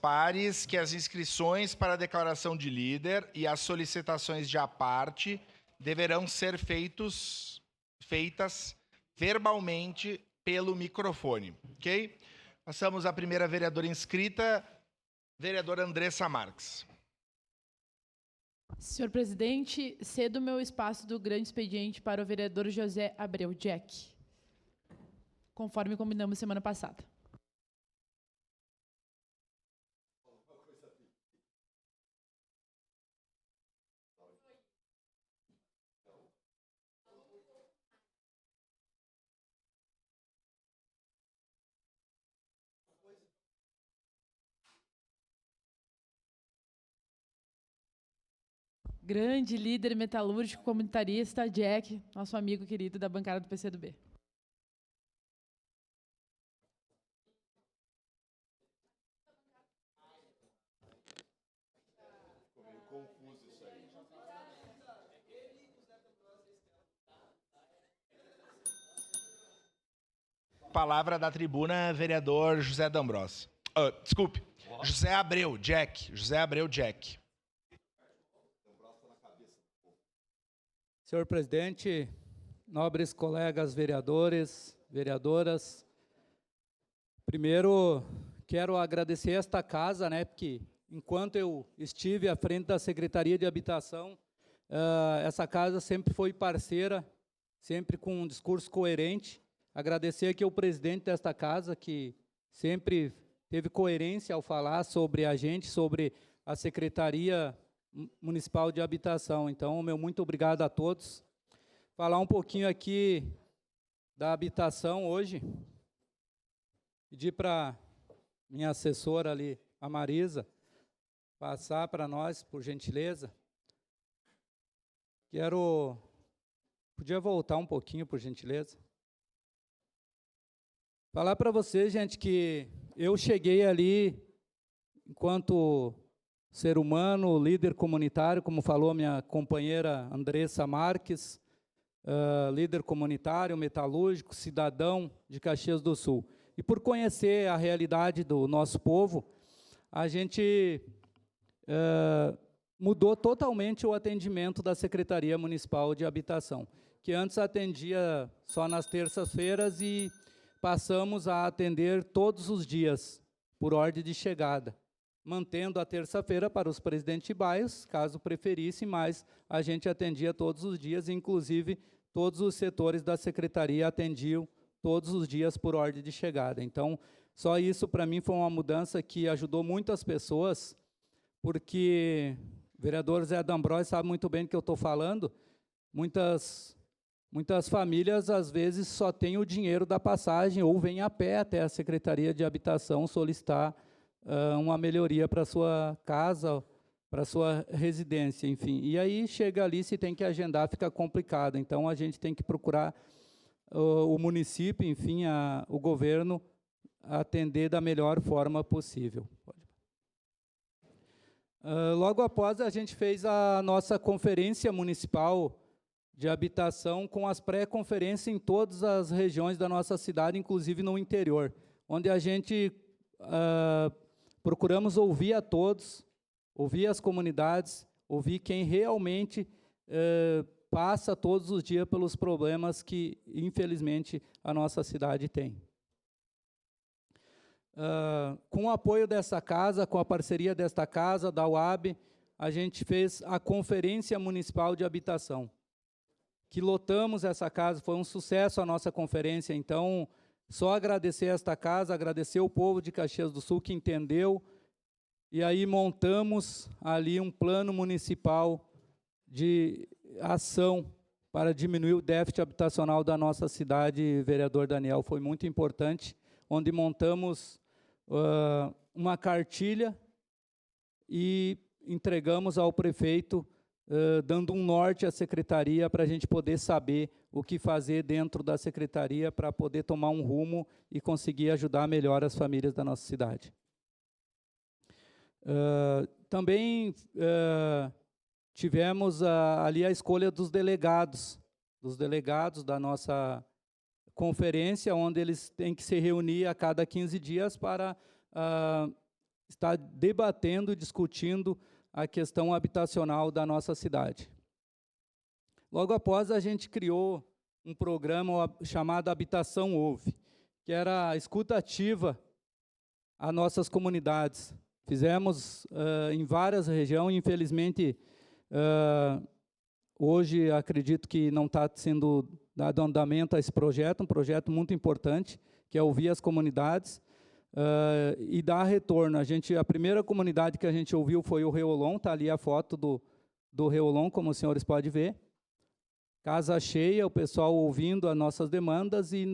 pares que as inscrições para a declaração de líder e as solicitações de à parte deverão ser feitas verbalmente pelo microfone, ok? Passamos à primeira vereadora inscrita, vereadora Andressa Marques. Senhor presidente, cedo o meu espaço do grande expediente para o vereador José Abreu Jack, conforme combinamos semana passada. Grande líder metalúrgico comunitarista, Jack, nosso amigo querido da bancada do PCdoB. Ficou meio confuso isso aí. Palavra da tribuna, vereador José D'Ambrosio. Desculpe, José Abreu Jack. José Abreu Jack. Senhor presidente, nobres colegas vereadores, vereadoras, primeiro quero agradecer esta casa, porque enquanto eu estive à frente da Secretaria de Habitação, essa casa sempre foi parceira, sempre com um discurso coerente. Agradecer aqui ao presidente desta casa, que sempre teve coerência ao falar sobre a gente, sobre a Secretaria Municipal de Habitação. Então, meu muito obrigado a todos. Falar um pouquinho aqui da habitação hoje. Pedir para minha assessora ali, a Marisa, passar para nós, por gentileza. Podia voltar um pouquinho, por gentileza? Falar para vocês, gente, que eu cheguei ali enquanto ser humano, líder comunitário, como falou minha companheira Andressa Marques, líder comunitário, metalúrgico, cidadão de Caxias do Sul. E por conhecer a realidade do nosso povo, a gente mudou totalmente o atendimento da Secretaria Municipal de Habitação, que antes atendia só nas terças-feiras e passamos a atender todos os dias, por ordem de chegada, mantendo a terça-feira para os presidentes de bairros, caso preferissem, mas a gente atendia todos os dias, inclusive todos os setores da secretaria atendiam todos os dias por ordem de chegada. Então, só isso para mim foi uma mudança que ajudou muito as pessoas, porque o vereador Zé D'Ambrosio sabe muito bem do que eu estou falando, muitas famílias, às vezes, só têm o dinheiro da passagem ou vêm a pé até a Secretaria de Habitação solicitar uma melhoria para a sua casa, para a sua residência, enfim. E aí, chega ali, se tem que agendar, fica complicado. Então, a gente tem que procurar o município, enfim, o governo, atender da melhor forma possível. Logo após, a gente fez a nossa conferência municipal de habitação com as pré-conferências em todas as regiões da nossa cidade, inclusive no interior, onde a gente procuramos ouvir a todos, ouvir as comunidades, ouvir quem realmente passa todos os dias pelos problemas que, infelizmente, a nossa cidade tem. Com o apoio dessa casa, com a parceria desta casa, da UAB, a gente fez a Conferência Municipal de Habitação, que lotamos essa casa, foi um sucesso a nossa conferência. Então, só agradecer esta casa, agradecer o povo de Caxias do Sul que entendeu, e aí montamos ali um plano municipal de ação para diminuir o déficit habitacional da nossa cidade, vereador Daniel, foi muito importante, onde montamos uma cartilha e entregamos ao prefeito, dando um norte à secretaria para a gente poder saber o que fazer dentro da secretaria para poder tomar um rumo e conseguir ajudar melhor as famílias da nossa cidade. Também tivemos ali a escolha dos delegados da nossa conferência, onde eles têm que se reunir a cada 15 dias para está debatendo e discutindo a questão habitacional da nossa cidade. Logo após, a gente criou um programa chamado Habitação Ouve, que era a escuta ativa às nossas comunidades. Fizemos em várias regiões, infelizmente, hoje acredito que não está sendo dado andamento a esse projeto, um projeto muito importante, que é ouvir as comunidades e dar retorno. A primeira comunidade que a gente ouviu foi o Reolon, está ali a foto do Reolon, como os senhores podem ver. Casa cheia, o pessoal ouvindo as nossas demandas, e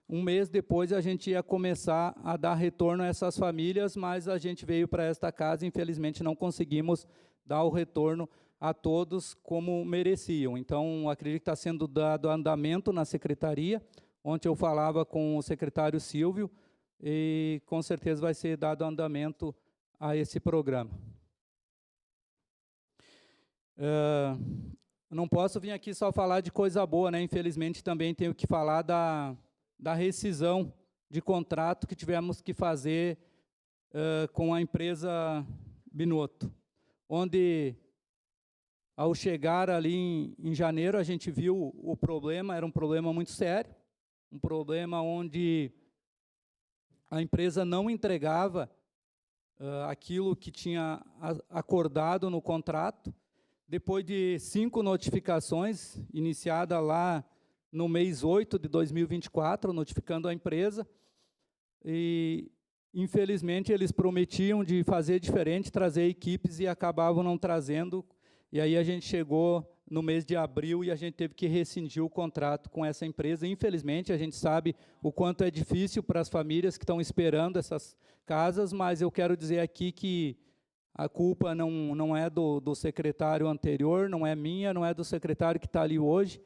um mês depois a gente ia começar a dar retorno a essas famílias, mas a gente veio para esta casa e infelizmente não conseguimos dar o retorno a todos como mereciam. Então, acredito que está sendo dado andamento na secretaria. Ontem eu falava com o secretário Silvio e com certeza vai ser dado andamento a esse programa. Não posso vir aqui só falar de coisa boa, né? Infelizmente também tenho que falar da rescisão de contrato que tivemos que fazer com a empresa Binotto, onde, ao chegar ali em janeiro, a gente viu o problema, era um problema muito sério, um problema onde a empresa não entregava aquilo que tinha acordado no contrato. Depois de 5 notificações, iniciada lá no mês 8 de 2024, notificando a empresa, e infelizmente eles prometiam de fazer diferente, trazer equipes, e acabavam não trazendo, e aí a gente chegou no mês de abril e a gente teve que rescindir o contrato com essa empresa. Infelizmente, a gente sabe o quanto é difícil para as famílias que estão esperando essas casas, mas eu quero dizer aqui que a culpa não é do secretário anterior, não é minha, não é do secretário que está ali hoje,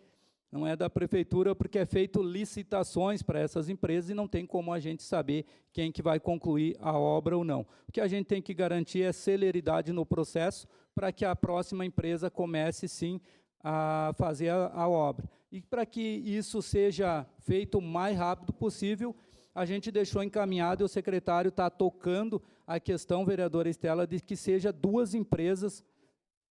não é da prefeitura, porque é feito licitações para essas empresas e não tem como a gente saber quem que vai concluir a obra ou não. O que a gente tem que garantir é celeridade no processo para que a próxima empresa comece, sim, a fazer a obra. E para que isso seja feito o mais rápido possível, a gente deixou encaminhado, e o secretário está tocando a questão, vereadora Estela, de que seja 2 empresas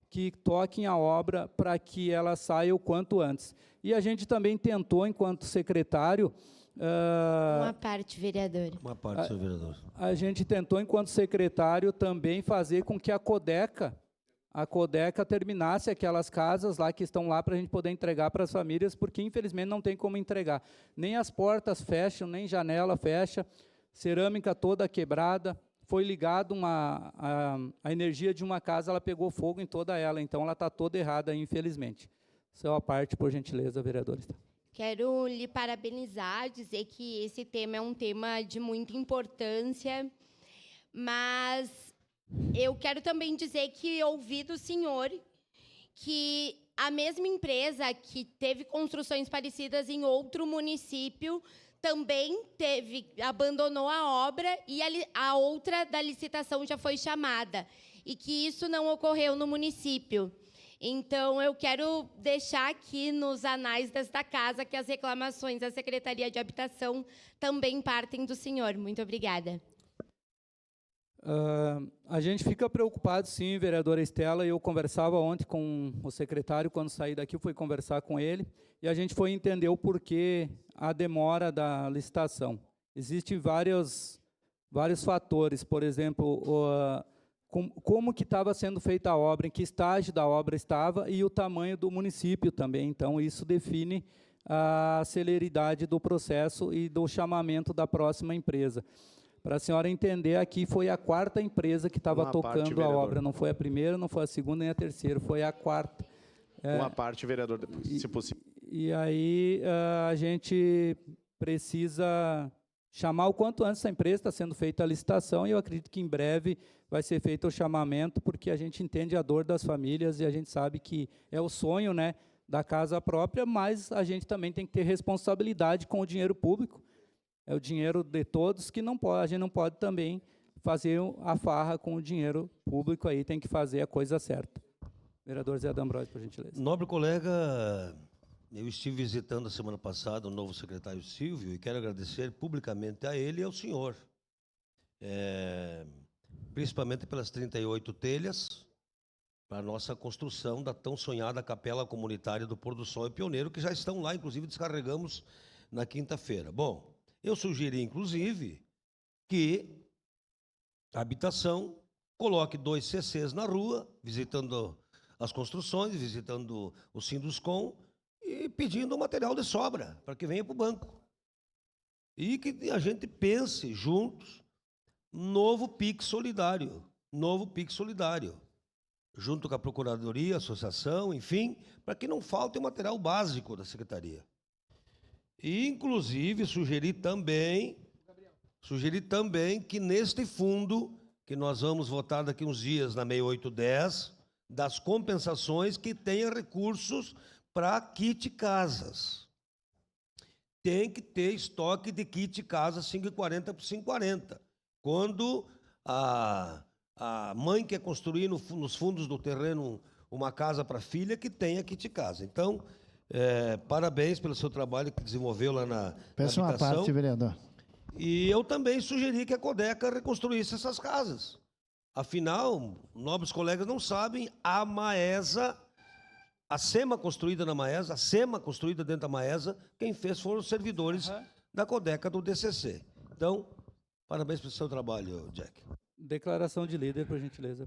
que toquem a obra para que ela saia o quanto antes. E a gente também tentou, enquanto secretário... Uma parte, vereador. Uma parte, senhor vereador. A gente tentou, enquanto secretário, também fazer com que a Codeca terminasse aquelas casas lá que estão lá para a gente poder entregar para as famílias, porque infelizmente não tem como entregar. Nem as portas fecham, nem janela fecha, cerâmica toda quebrada. Foi ligado a energia de uma casa, ela pegou fogo em toda ela, então ela está toda errada, infelizmente. Só a parte, por gentileza, vereadora. Quero lhe parabenizar, dizer que esse tema é um tema de muita importância, mas eu quero também dizer que ouvi do senhor que a mesma empresa que teve construções parecidas em outro município também abandonou a obra e a outra da licitação já foi chamada, e que isso não ocorreu no município. Então, eu quero deixar aqui nos anais desta casa que as reclamações da Secretaria de Habitação também partem do senhor. Muito obrigada. A gente fica preocupado, sim, vereadora Estela. Eu conversava ontem com o secretário, quando saí daqui, eu fui conversar com ele, e a gente foi entender o porquê a demora da licitação. Existem vários fatores, por exemplo, como que estava sendo feita a obra, em que estágio da obra estava, e o tamanho do município também. Então, isso define a celeridade do processo e do chamamento da próxima empresa. Para a senhora entender, aqui foi a 4ª empresa que estava tocando a obra. Não foi a primeira, não foi a segunda, nem a terceira, foi a 4ª. Uma parte, vereador, depois, se possível. E aí a gente precisa chamar o quanto antes essa empresa, está sendo feita a licitação, e eu acredito que em breve vai ser feito o chamamento, porque a gente entende a dor das famílias e a gente sabe que é o sonho, né, da casa própria, mas a gente também tem que ter responsabilidade com o dinheiro público. É o dinheiro de todos que não pode, a gente não pode também fazer a farra com o dinheiro público, aí tem que fazer a coisa certa. Vereador Zé D'Ambrosio, por gentileza. Nobre colega, eu estive visitando a semana passada o novo secretário Silvio e quero agradecer publicamente a ele e ao senhor. principalmente pelas 38 telhas, para a nossa construção da tão sonhada Capela Comunitária do Pôr do Sol e Pioneiro, que já estão lá, inclusive descarregamos na quinta-feira. Bom, eu sugeri, inclusive, que a habitação coloque 2 CCs na rua, visitando as construções, visitando o Sinduscom e pedindo material de sobra para que venha para o banco. E que a gente pense juntos novo PIX solidário, junto com a Procuradoria, a Associação, enfim, para que não falte o material básico da Secretaria. E, inclusive, sugeri também que neste fundo, que nós vamos votar daqui uns dias na 6810, das compensações, que tenha recursos para kit casas. Tem que ter estoque de kit casa 5,40 por 5,40. Quando a mãe quer construir nos fundos do terreno uma casa para a filha, que tenha kit casa. Então, parabéns pelo seu trabalho que desenvolveu lá na Peço uma habitação. parte, vereador. E eu também sugeri que a Codeca reconstruísse essas casas. Afinal, nobres colegas não sabem, a Maesa, a SEMA construída na Maesa, a SEMA construída dentro da Maesa, quem fez foram os servidores da Codeca do DCC. Então, parabéns pelo seu trabalho, Jack. Declaração de líder, por gentileza.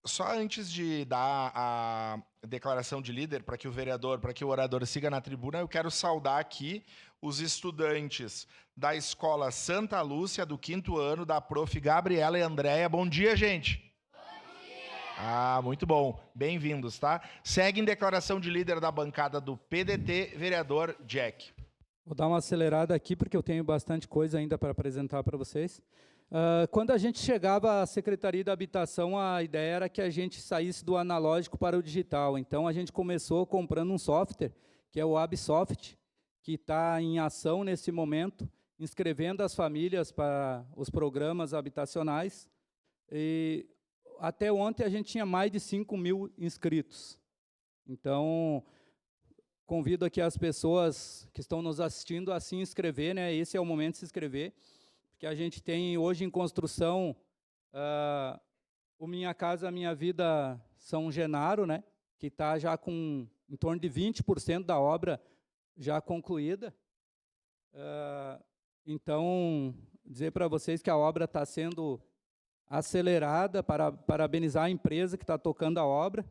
Só antes de dar a declaração de líder, para que o orador siga na tribuna, eu quero saudar aqui os estudantes da Escola Santa Lúcia, do 5º ano, da prof. Gabriela e Andréia. Bom dia, gente! Bom dia! Muito bom. Bem-vindos, tá? Segue em declaração de líder da bancada do PDT, vereador Jack. Vou dar uma acelerada aqui, porque eu tenho bastante coisa ainda para apresentar para vocês. Quando a gente chegava à Secretaria da Habitação, a ideia era que a gente saísse do analógico para o digital. Então, a gente começou comprando um software, que é o Absoft, que está em ação nesse momento, inscrevendo as famílias para os programas habitacionais. E até ontem a gente tinha mais de 5.000 inscritos. Então, convido aqui as pessoas que estão nos assistindo a se inscrever, né? Esse é o momento de se inscrever, porque a gente tem hoje em construção o Minha Casa Minha Vida São Genaro, né? Que está já com em torno de 20% da obra já concluída. Então, dizer para vocês que a obra está sendo acelerada, para parabenizar a empresa que está tocando a obra.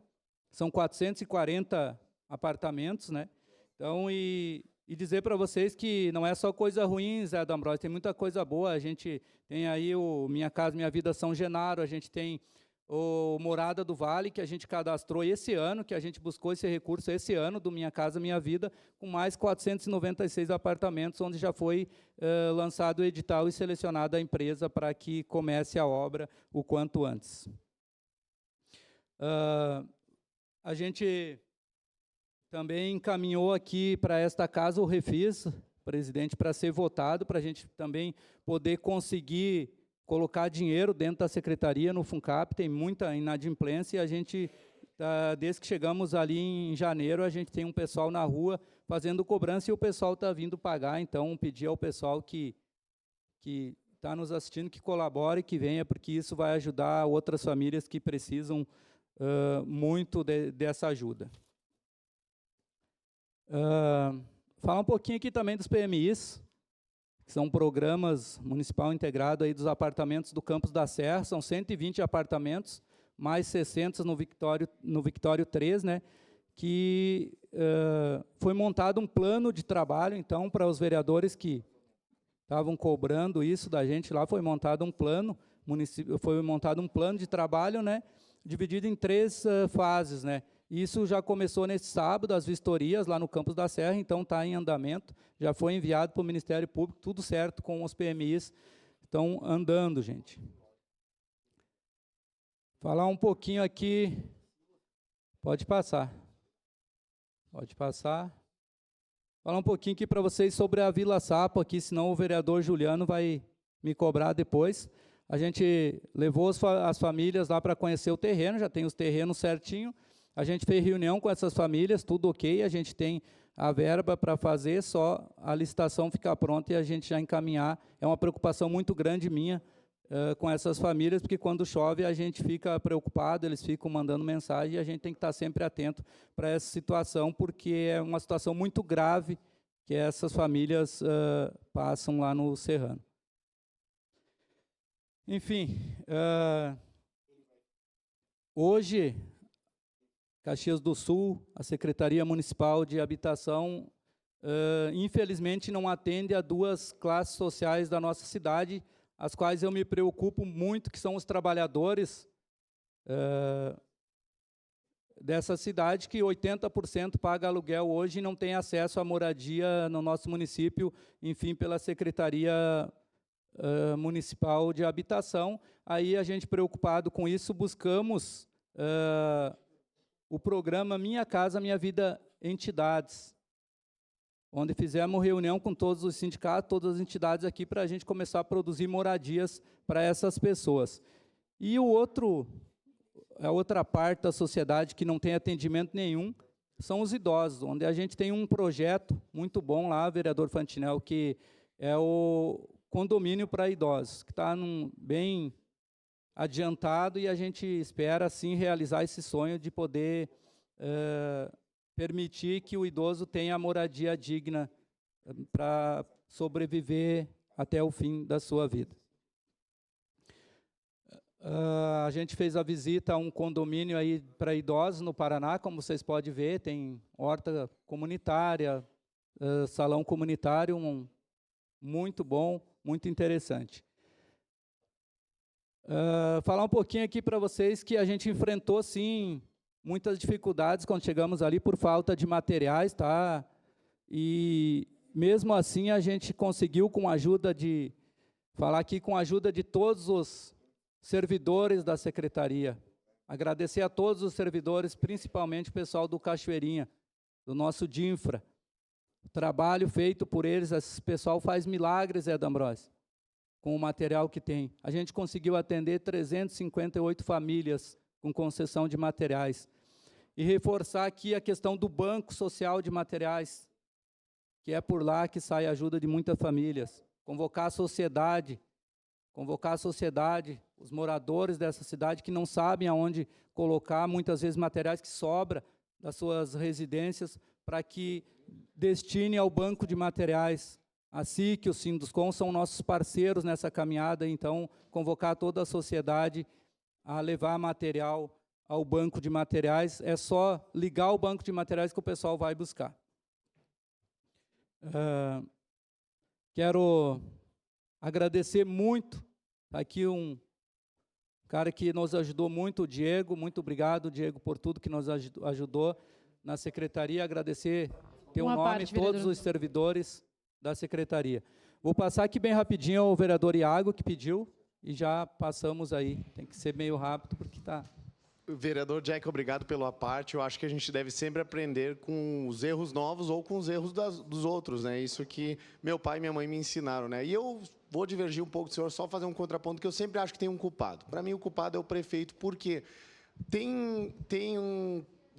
São 440 apartamentos, né? Então, e dizer para vocês que não é só coisa ruim, Zé D'Ambrosio, tem muita coisa boa. A gente tem aí o Minha Casa Minha Vida São Genaro, a gente tem o Morada do Vale, que a gente cadastrou esse ano, que a gente buscou esse recurso esse ano, do Minha Casa Minha Vida, com mais 496 apartamentos, onde já foi lançado o edital e selecionada a empresa para que comece a obra o quanto antes. A gente também encaminhou aqui para esta casa o refis, presidente, para ser votado, para a gente também poder conseguir colocar dinheiro dentro da secretaria no FUNCAP. Tem muita inadimplência e a gente, desde que chegamos ali em janeiro, a gente tem um pessoal na rua fazendo cobrança e o pessoal está vindo pagar. Então, pedir ao pessoal que está nos assistindo que colabore, que venha, porque isso vai ajudar outras famílias que precisam muito dessa ajuda. Falar um pouquinho aqui também dos PMIs, que são programas municipal integrado aí dos apartamentos do Campos da Serra. São 120 apartamentos, mais 60 no Victório 3, né, que foi montado um plano de trabalho, então, para os vereadores que estavam cobrando isso da gente lá, foi montado um plano, foi montado um plano de trabalho, né, dividido em 3 fases, né. Isso já começou nesse sábado, as vistorias lá no Campos da Serra, então está em andamento, já foi enviado para o Ministério Público, tudo certo com os PMIs, estão andando, gente. Falar um pouquinho aqui, pode passar. Falar um pouquinho aqui para vocês sobre a Vila Sapo aqui, senão o vereador Juliano vai me cobrar depois. A gente levou as famílias lá para conhecer o terreno, já tem os terrenos certinho. A gente fez reunião com essas famílias, tudo ok, a gente tem a verba para fazer, só a licitação ficar pronta e a gente já encaminhar. É uma preocupação muito grande minha, com essas famílias, porque quando chove a gente fica preocupado, eles ficam mandando mensagem e a gente tem que estar sempre atento para essa situação, porque é uma situação muito grave que essas famílias passam lá no Serrano. Enfim, hoje, Caxias do Sul, a Secretaria Municipal de Habitação, infelizmente não atende a duas classes sociais da nossa cidade, as quais eu me preocupo muito, que são os trabalhadores dessa cidade, que 80% paga aluguel hoje e não tem acesso à moradia no nosso município, enfim, pela Secretaria Municipal de Habitação. Aí a gente, preocupado com isso, buscamos o programa Minha Casa Minha Vida Entidades, onde fizemos reunião com todos os sindicatos, todas as entidades aqui, para a gente começar a produzir moradias para essas pessoas. E a outra parte da sociedade que não tem atendimento nenhum são os idosos, onde a gente tem um projeto muito bom lá, vereador Fantinel, que é o condomínio para idosos, que está bem adiantado, e a gente espera, sim, realizar esse sonho de poder permitir que o idoso tenha a moradia digna para sobreviver até o fim da sua vida. A gente fez a visita a um condomínio aí para idosos no Paraná, como vocês podem ver, tem horta comunitária, salão comunitário, muito bom, muito interessante. Falar um pouquinho aqui para vocês que a gente enfrentou, sim, muitas dificuldades quando chegamos ali por falta de materiais, tá? E mesmo assim a gente conseguiu, com a ajuda de todos os servidores da secretaria, agradecer a todos os servidores, principalmente o pessoal do Cachoeirinha, do nosso DINFRA, o trabalho feito por eles. Esse pessoal faz milagres, D'Ambrosio, com o material que tem. A gente conseguiu atender 358 famílias com concessão de materiais. E reforçar aqui a questão do Banco Social de Materiais, que é por lá que sai a ajuda de muitas famílias. Convocar a sociedade, os moradores dessa cidade que não sabem aonde colocar, muitas vezes, materiais que sobram das suas residências, para que destine ao banco de materiais. A SIC e o Sinduscom são nossos parceiros nessa caminhada, então, convocar toda a sociedade a levar material ao banco de materiais. É só ligar o banco de materiais que o pessoal vai buscar. Quero agradecer muito, aqui um cara que nos ajudou muito, o Diego. Muito obrigado, Diego, por tudo que nos ajudou na secretaria. Agradecer teu nome, todos os servidores da secretaria. Vou passar aqui bem rapidinho ao vereador Iago, que pediu, e já passamos aí. Tem que ser meio rápido, porque está... Vereador Jack, obrigado pela parte. Eu acho que a gente deve sempre aprender com os erros novos ou com os erros dos outros, né? Isso que meu pai e minha mãe me ensinaram, né? E eu vou divergir um pouco do senhor, só fazer um contraponto, que eu sempre acho que tem um culpado. Para mim, o culpado é o prefeito, porque tem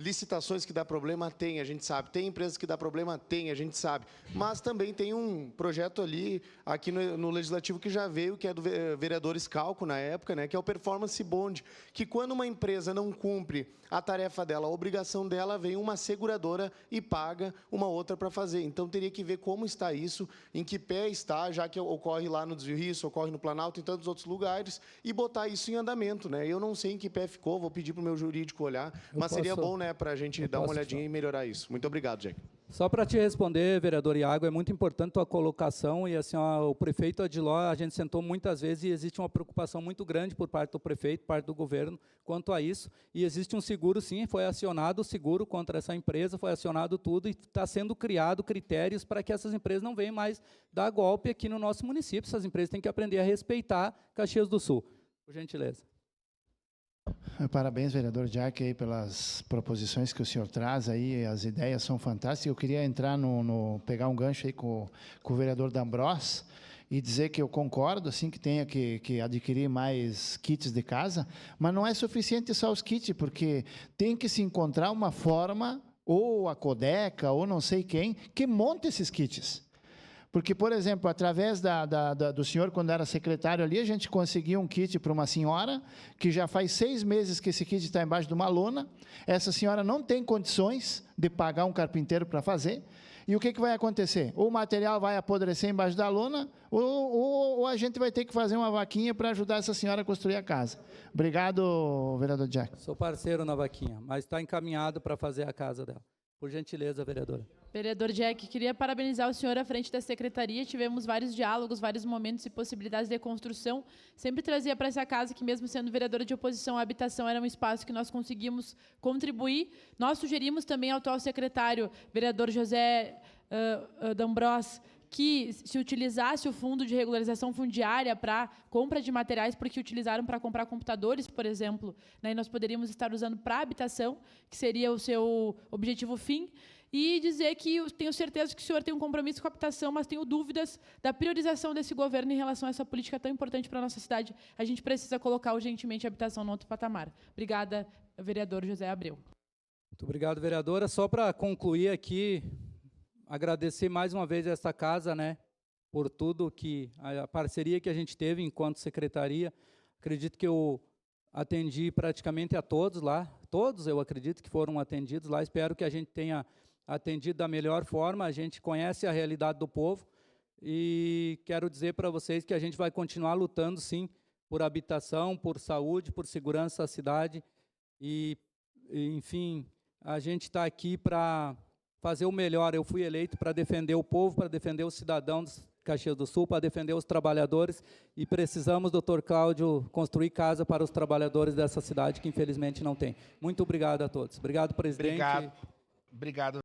licitações que dá problema, tem, a gente sabe. Tem empresas que dá problema, tem, a gente sabe. Mas também tem um projeto ali, aqui no Legislativo, que já veio, que é do vereador Scalco, na época, né, que é o Performance Bond, que quando uma empresa não cumpre a tarefa dela, a obrigação dela, vem uma seguradora e paga uma outra para fazer. Então, teria que ver como está isso, em que pé está, já que ocorre lá no Desvio Rio, ocorre no Planalto, em tantos outros lugares, e botar isso em andamento, né? Eu não sei em que pé ficou, vou pedir para o meu jurídico olhar, mas seria bom, né, para a gente dar uma olhadinha e melhorar isso. Muito obrigado, Jack. Só para te responder, vereador Iago, é muito importante a tua colocação, e assim, o prefeito Adiló, a gente sentou muitas vezes e existe uma preocupação muito grande por parte do prefeito, parte do governo, quanto a isso, e existe um seguro, sim, foi acionado o seguro contra essa empresa, foi acionado tudo, e está sendo criado critérios para que essas empresas não venham mais dar golpe aqui no nosso município. Essas empresas têm que aprender a respeitar Caxias do Sul. Por gentileza. Parabéns, vereador Jack, aí, pelas proposições que o senhor traz aí, as ideias são fantásticas. Eu queria entrar pegar um gancho aí com o vereador D'Ambrosio e dizer que eu concordo, assim, que tenha que adquirir mais kits de casa, mas não é suficiente só os kits, porque tem que se encontrar uma forma, ou a Codeca, ou não sei quem, que monte esses kits. Porque, por exemplo, através do senhor, quando era secretário ali, a gente conseguiu um kit para uma senhora, que já faz 6 meses que esse kit está embaixo de uma lona. Essa senhora não tem condições de pagar um carpinteiro para fazer. E o que vai acontecer? Ou o material vai apodrecer embaixo da lona, ou a gente vai ter que fazer uma vaquinha para ajudar essa senhora a construir a casa. Obrigado, vereador Jack. Sou parceiro na vaquinha, mas está encaminhado para fazer a casa dela. Por gentileza, vereadora. Vereador Jack, queria parabenizar o senhor à frente da secretaria. Tivemos vários diálogos, vários momentos e possibilidades de construção. Sempre trazia para essa casa que, mesmo sendo vereadora de oposição à habitação, era um espaço que nós conseguimos contribuir. Nós sugerimos também ao atual secretário, vereador José D'Ambrós, que se utilizasse o fundo de regularização fundiária para compra de materiais, porque utilizaram para comprar computadores, por exemplo, né, e nós poderíamos estar usando para habitação, que seria o seu objetivo fim, e dizer que eu tenho certeza que o senhor tem um compromisso com a habitação, mas tenho dúvidas da priorização desse governo em relação a essa política tão importante para a nossa cidade. A gente precisa colocar urgentemente a habitação no outro patamar. Obrigada, vereador José Abreu. Muito obrigado, vereadora. Só para concluir aqui, agradecer mais uma vez esta casa, né, por tudo que a parceria que a gente teve enquanto secretaria. Acredito que eu atendi praticamente a todos lá, todos eu acredito que foram atendidos lá. Espero que a gente tenha atendido da melhor forma. A gente conhece a realidade do povo e quero dizer para vocês que a gente vai continuar lutando, sim, por habitação, por saúde, por segurança da cidade e enfim, a gente está aqui para fazer o melhor. Eu fui eleito para defender o povo, para defender os cidadãos de Caxias do Sul, para defender os trabalhadores, e precisamos, doutor Cláudio, construir casa para os trabalhadores dessa cidade, que infelizmente não tem. Muito obrigado a todos. Obrigado, presidente. Obrigado.